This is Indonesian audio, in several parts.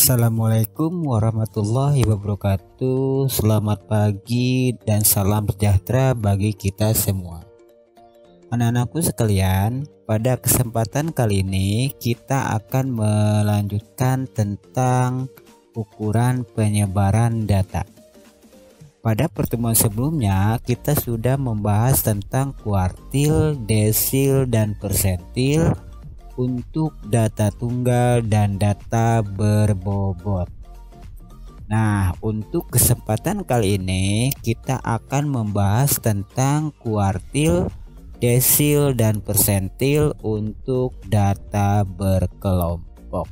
Assalamualaikum warahmatullahi wabarakatuh. Selamat pagi dan salam sejahtera bagi kita semua. Anak-anakku sekalian, pada kesempatan kali ini kita akan melanjutkan tentang ukuran penyebaran data. Pada pertemuan sebelumnya kita sudah membahas tentang kuartil, desil, dan persentil untuk data tunggal dan data berbobot. Nah, untuk kesempatan kali ini kita akan membahas tentang kuartil, desil, dan persentil untuk data berkelompok.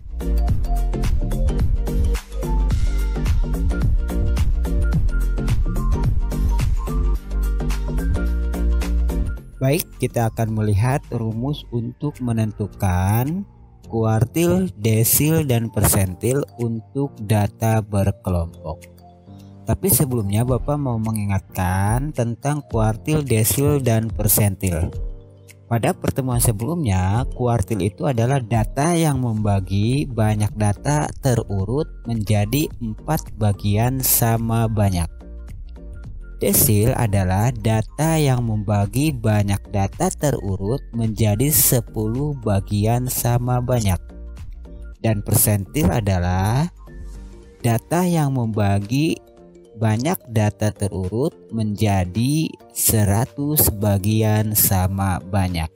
Baik, kita akan melihat rumus untuk menentukan kuartil, desil, dan persentil untuk data berkelompok. Tapi sebelumnya Bapak mau mengingatkan tentang kuartil, desil, dan persentil. Pada pertemuan sebelumnya, kuartil itu adalah data yang membagi banyak data terurut menjadi 4 bagian sama banyak. Desil adalah data yang membagi banyak data terurut menjadi 10 bagian sama banyak. Dan persentil adalah data yang membagi banyak data terurut menjadi 100 bagian sama banyak.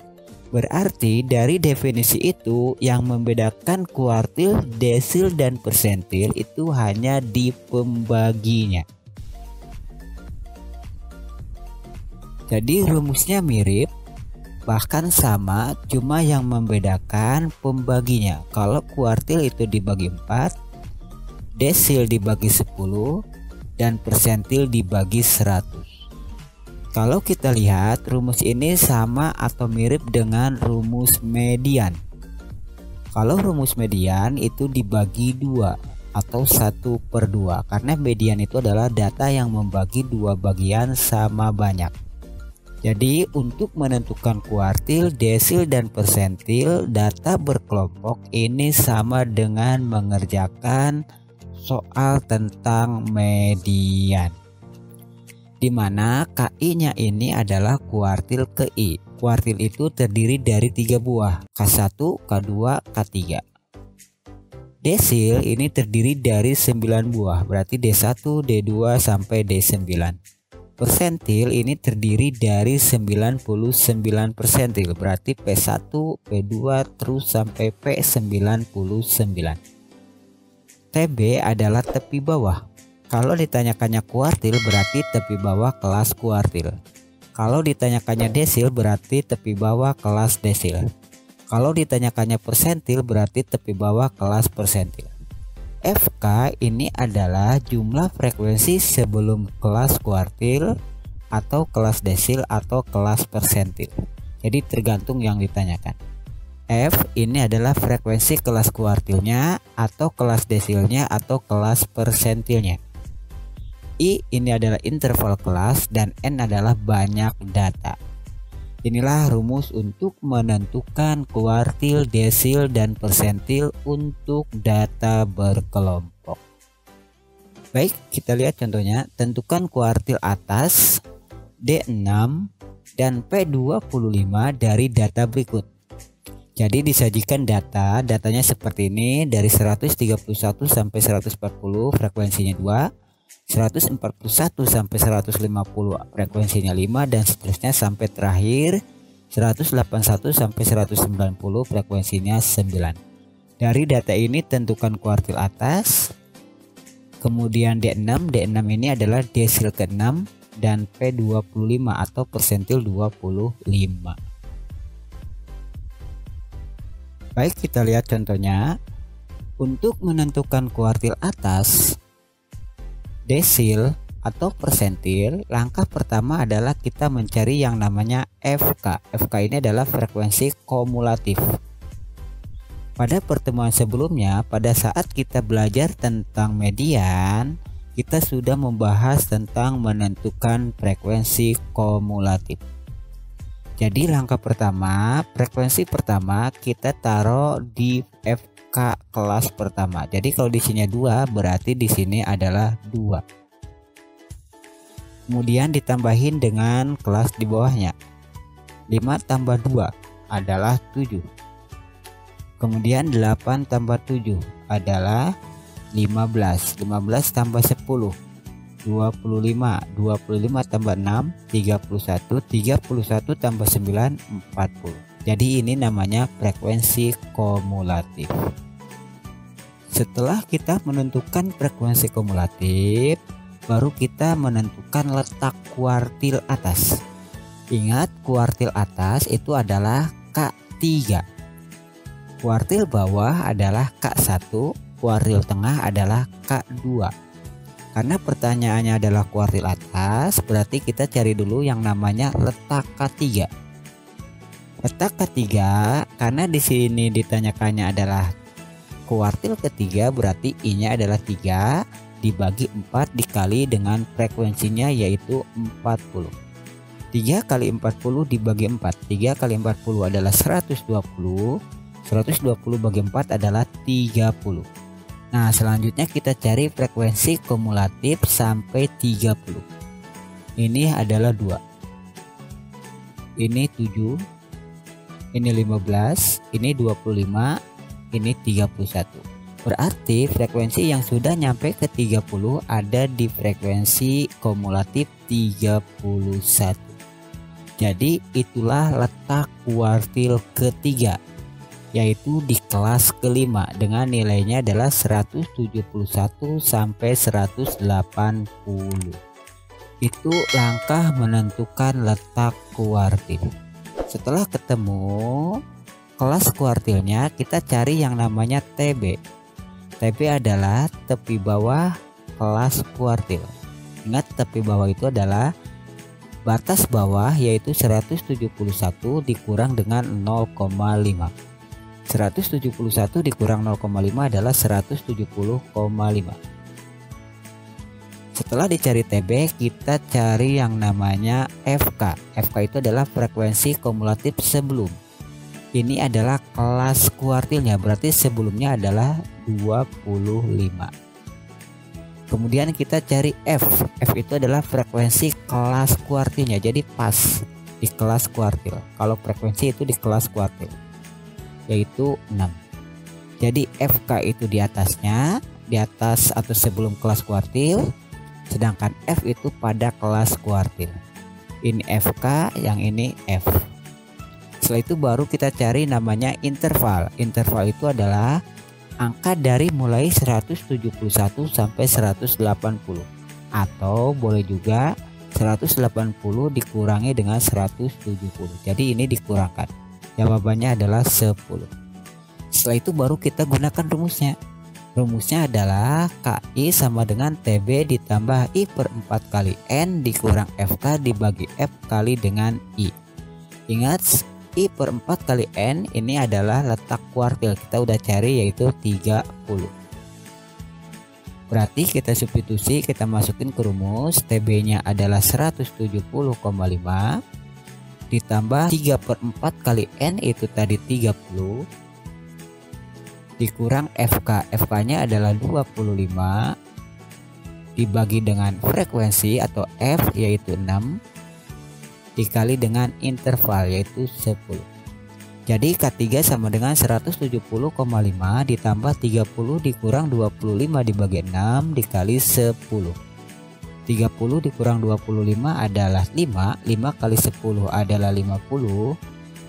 Berarti dari definisi itu yang membedakan kuartil, desil, dan persentil itu hanya di pembaginya. Jadi rumusnya mirip, bahkan sama, cuma yang membedakan pembaginya. Kalau kuartil itu dibagi 4, desil dibagi 10, dan persentil dibagi 100. Kalau kita lihat rumus ini sama atau mirip dengan rumus median. Kalau rumus median itu dibagi 2 atau 1/2, karena median itu adalah data yang membagi 2 bagian sama banyak. Jadi untuk menentukan kuartil, desil, dan persentil data berkelompok ini sama dengan mengerjakan soal tentang median, dimana KI-nya ini adalah kuartil KI. Kuartil itu terdiri dari 3 buah, K1, K2, K3. Desil ini terdiri dari 9 buah, berarti D1, D2 sampai D9. Persentil ini terdiri dari 99 persentil, berarti P1, P2 terus sampai P99. TB adalah tepi bawah. Kalau ditanyakannya kuartil berarti tepi bawah kelas kuartil. Kalau ditanyakannya desil berarti tepi bawah kelas desil. Kalau ditanyakannya persentil berarti tepi bawah kelas persentil. FK ini adalah jumlah frekuensi sebelum kelas kuartil atau kelas desil atau kelas persentil. Jadi tergantung yang ditanyakan. F ini adalah frekuensi kelas kuartilnya atau kelas desilnya atau kelas persentilnya. I ini adalah interval kelas dan N adalah banyak data. Inilah rumus untuk menentukan kuartil, desil, dan persentil untuk data berkelompok. Baik, kita lihat contohnya. Tentukan kuartil atas, D6, dan P25 dari data berikut. Jadi disajikan datanya seperti ini, dari 131 sampai 140 frekuensinya 2. 141 sampai 150 frekuensinya 5, dan seterusnya sampai terakhir 181 sampai 190 frekuensinya 9. Dari data ini tentukan kuartil atas, kemudian D6 ini adalah desil ke-6, dan P25 atau persentil 25. Baik, kita lihat contohnya. Untuk menentukan kuartil atas, desil atau persentil, langkah pertama adalah kita mencari yang namanya FK. FK ini adalah frekuensi kumulatif. Pada pertemuan sebelumnya, pada saat kita belajar tentang median, kita sudah membahas tentang menentukan frekuensi kumulatif. Jadi langkah pertama, frekuensi pertama kita taruh di FK kelas pertama. Jadi kalau di sini 2 berarti di sini adalah 2. Kemudian ditambahin dengan kelas di bawahnya. 5 tambah 2 adalah 7. Kemudian 8 tambah 7 adalah 15. 15 tambah 10 25. 25 tambah 6 31. 31 tambah 9 40. Jadi ini namanya frekuensi kumulatif. Setelah kita menentukan frekuensi kumulatif, baru kita menentukan letak kuartil atas. Ingat, kuartil atas itu adalah K3, kuartil bawah adalah K1, kuartil tengah adalah K2. Karena pertanyaannya adalah kuartil atas, berarti kita cari dulu yang namanya letak K3. Letak K3 karena di sini ditanyakannya adalah kuartil ketiga, berarti I-nya adalah 3 dibagi 4 dikali dengan frekuensinya yaitu 40. 3 kali 40 dibagi 4. 3 kali 40 adalah 120. 120 bagi 4 adalah 30. Nah, selanjutnya kita cari frekuensi kumulatif sampai 30. Ini adalah 2. Ini 7. Ini 15. Ini 25. Ini 31. Berarti frekuensi yang sudah nyampe ke 30 ada di frekuensi kumulatif 31. Jadi itulah letak kuartil ketiga, yaitu di kelas kelima dengan nilainya adalah 171 sampai 180. Itu langkah menentukan letak kuartil. Setelah ketemu kelas kuartilnya, kita cari yang namanya TB. TB adalah tepi bawah kelas kuartil. Ingat, tepi bawah itu adalah batas bawah, yaitu 171 dikurang dengan 0,5. 171 dikurang 0,5 adalah 170,5. Setelah dicari TB, kita cari yang namanya FK. FK itu adalah frekuensi kumulatif sebelum. Ini adalah kelas kuartilnya, berarti sebelumnya adalah 25. Kemudian kita cari F. F itu adalah frekuensi kelas kuartilnya, jadi pas di kelas kuartil. Kalau frekuensi itu di kelas kuartil, yaitu 6. Jadi FK itu di atasnya, di atas atau sebelum kelas kuartil, sedangkan F itu pada kelas kuartil. Ini FK, yang ini F. Setelah itu baru kita cari namanya interval. Interval itu adalah angka dari mulai 171 sampai 180, atau boleh juga 180 dikurangi dengan 170. Jadi ini dikurangkan. Jawabannya adalah 10. Setelah itu baru kita gunakan rumusnya. Rumusnya adalah KI sama dengan TB ditambah I per 4 kali N dikurang FK dibagi F kali dengan I. Ingat, I per 4 kali N ini adalah letak kuartil. Kita udah cari yaitu 30. Berarti kita substitusi, kita masukin ke rumus. TB nya adalah 170,5 ditambah 3 per 4 kali N itu tadi 30 dikurang FK. FK nya adalah 25 dibagi dengan frekuensi atau F yaitu 6 dikali dengan interval yaitu 10. Jadi K3 sama dengan 170,5 ditambah 30 dikurang 25 dibagi 6 dikali 10. 30 dikurang 25 adalah 5. 5 kali 10 adalah 50.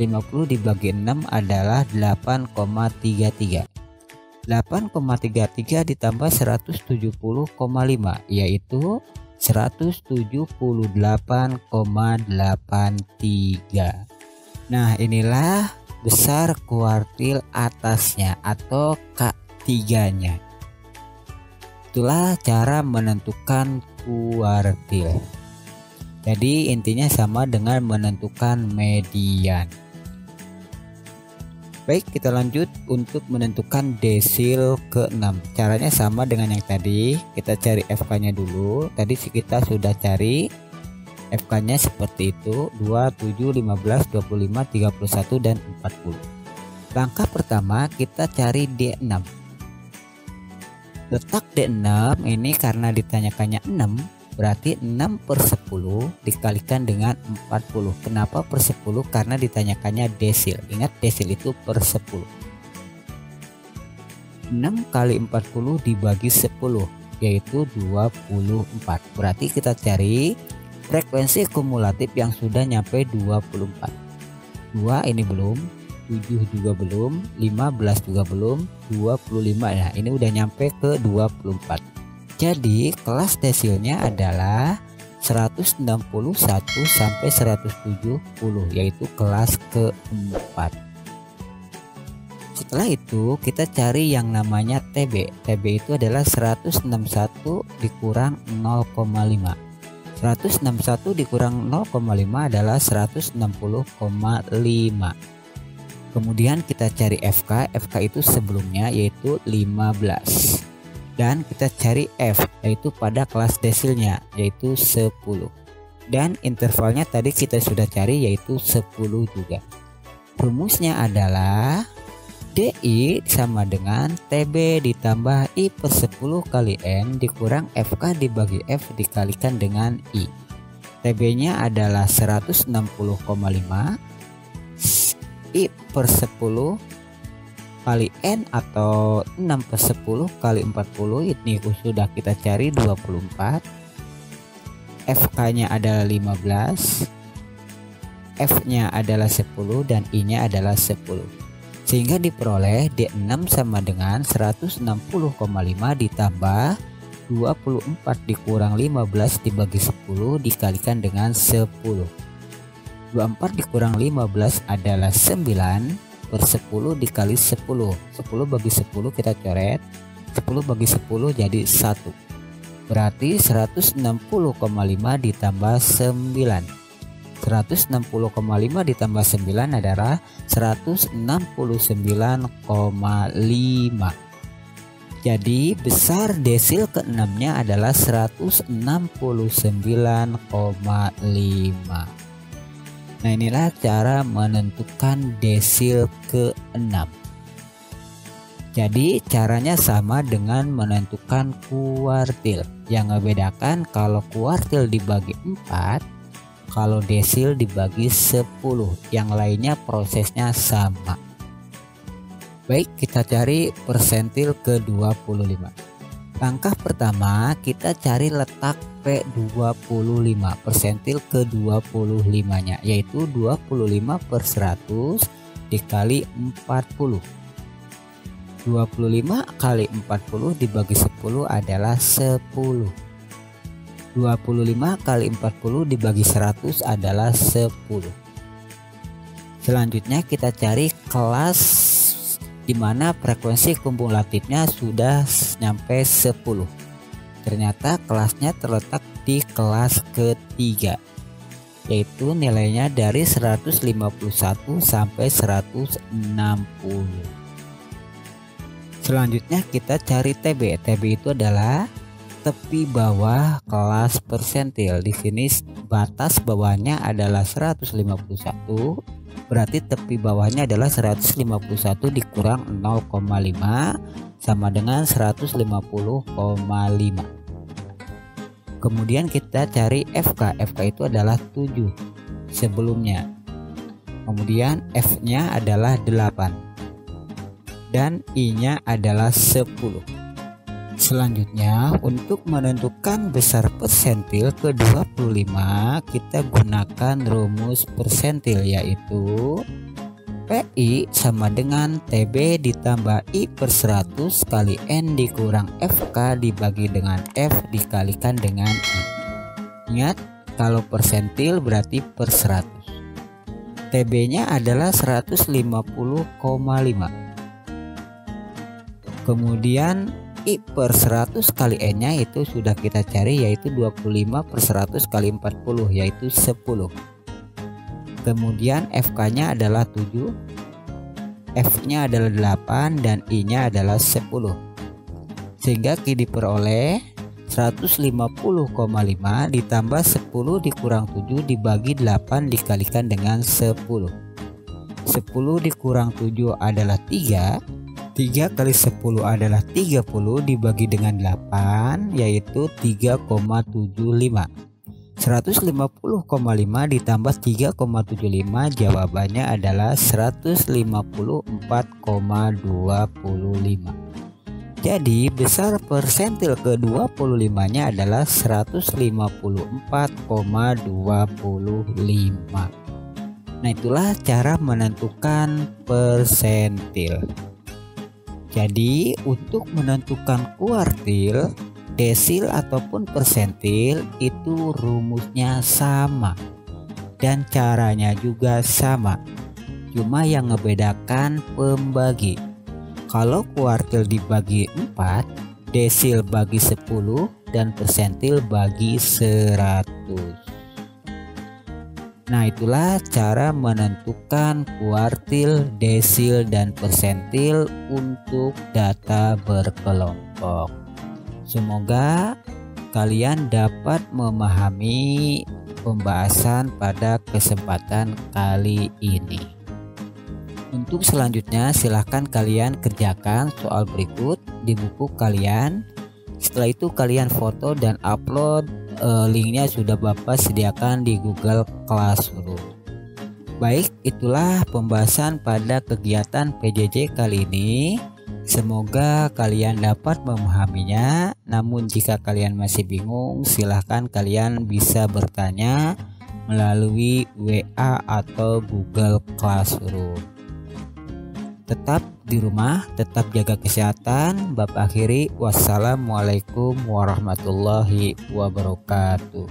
50 dibagi 6 adalah 8,33. 8,33 ditambah 170,5 yaitu 178,83. Nah, inilah besar kuartil atasnya atau K3-nya. Itulah cara menentukan kuartil. Jadi intinya sama dengan menentukan median. Baik, kita lanjut untuk menentukan desil ke-6. Caranya sama dengan yang tadi. Kita cari FK nya dulu. Tadi kita sudah cari FK-nya seperti itu, 2, 7, 15, 25, 31, dan 40. Langkah pertama kita cari D6. Letak D6 ini karena ditanyakannya 6, berarti 6/10 dikalikan dengan 40. Kenapa per 10? Karena ditanyakannya desil. Ingat desil itu per 10. 6 kali 40 dibagi 10 yaitu 24. Berarti kita cari frekuensi kumulatif yang sudah nyampe 24. 2 ini belum, 7 juga belum, 15 juga belum, 25 ya. Ini udah nyampe ke 24. Jadi kelas desilnya adalah 161 sampai 170 yaitu kelas keempat. Setelah itu kita cari yang namanya TB. TB itu adalah 161 dikurang 0,5. 161 dikurang 0,5 adalah 160,5. Kemudian kita cari FK. FK itu sebelumnya yaitu 15. Dan kita cari F yaitu pada kelas desilnya yaitu 10. Dan intervalnya tadi kita sudah cari yaitu 10 juga. Rumusnya adalah DI sama dengan TB ditambah I per 10 kali N dikurang FK dibagi F dikalikan dengan I. TB nya adalah 160,5, I per 10 kali N atau 6 per 10 kali 40, ini sudah kita cari 24. FK nya adalah 15, F nya adalah 10 dan I nya adalah 10. Sehingga diperoleh D6 sama dengan 160,5 ditambah 24 dikurang 15 dibagi 10 dikalikan dengan 10. 24 dikurang 15 adalah 9 per 10 dikali 10. 10 bagi 10 kita coret, 10 bagi 10 jadi 1. Berarti 160,5 ditambah 9. 160,5 ditambah 9 adalah 169,5. Jadi besar desil ke-6-nya adalah 169,5. Nah, inilah cara menentukan desil ke-6. Jadi caranya sama dengan menentukan kuartil. Yang membedakan kalau kuartil dibagi 4, kalau desil dibagi 10, yang lainnya prosesnya sama. Baik, kita cari persentil ke-25. Langkah pertama kita cari letak P25, persentil ke-25 nya yaitu 25 per 100 dikali 40. 25 kali 40 dibagi 10 adalah 10. 25 kali 40 dibagi 100 adalah 10. Selanjutnya kita cari kelas dimana frekuensi kumulatifnya sudah nyampe 10. Ternyata kelasnya terletak di kelas ketiga, yaitu nilainya dari 151 sampai 160. Selanjutnya kita cari TB. TB itu adalah tepi bawah kelas persentil. Di sini batas bawahnya adalah 151, berarti tepi bawahnya adalah 151 dikurang 0,5 sama dengan 150,5. Kemudian kita cari FK. FK itu adalah 7 sebelumnya. Kemudian F nya adalah 8 dan I nya adalah 10. Selanjutnya untuk menentukan besar persentil ke-25 kita gunakan rumus persentil, yaitu PI sama dengan TB ditambah I per 100 kali N dikurang FK dibagi dengan F dikalikan dengan I. Ingat, kalau persentil berarti per 100. TB nya adalah 150,5. Kemudian I per 100 kali N nya itu sudah kita cari, yaitu 25 per 100 kali 40 yaitu 10. Kemudian FK nya adalah 7, F nya adalah 8 dan I nya adalah 10. Sehingga diperoleh 150,5 ditambah 10 dikurang 7 dibagi 8 dikalikan dengan 10. 10 dikurang 7 adalah 3. 3 kali 10 adalah 30 dibagi dengan 8 yaitu 3,75. 150,5 ditambah 3,75 jawabannya adalah 154,25. Jadi besar persentil ke-25 nya adalah 154,25. Nah, itulah cara menentukan persentil. Jadi untuk menentukan kuartil, desil ataupun persentil itu rumusnya sama dan caranya juga sama. Cuma yang ngebedakan pembagi. Kalau kuartil dibagi 4, desil bagi 10 dan persentil bagi 100. Nah, itulah cara menentukan kuartil, desil dan persentil untuk data berkelompok. Semoga kalian dapat memahami pembahasan pada kesempatan kali ini. Untuk selanjutnya silahkan kalian kerjakan soal berikut di buku kalian. Setelah itu kalian foto dan upload, linknya sudah Bapak sediakan di Google Classroom. Baik, itulah pembahasan pada kegiatan PJJ kali ini. Semoga kalian dapat memahaminya. Namun jika kalian masih bingung, silahkan kalian bisa bertanya melalui WA atau Google Classroom. Tetap di rumah, tetap jaga kesehatan. Bapak akhiri, wassalamualaikum warahmatullahi wabarakatuh.